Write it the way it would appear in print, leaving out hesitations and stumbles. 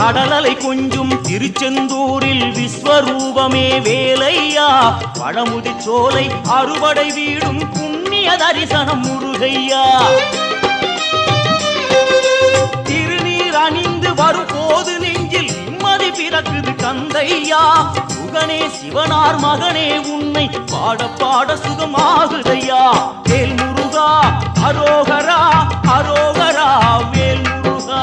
கடலலை கொஞ்சும் திருச்செந்தூரில் விஸ்வரூபமே வேலையா பழமுதி சோலை அறுபடை வீடும் புண்ணிய தரிசனம் முருகையா திருநீர் அணிந்து வரும் போது நெஞ்சில் நிம்மதி பிறக்குது கந்தையா சுகனே சிவனார் மகனே உன்னை பாட பாட சுகமாகுதையா வேல் முருகா அரோகரா அரோகரா வேல் முருகா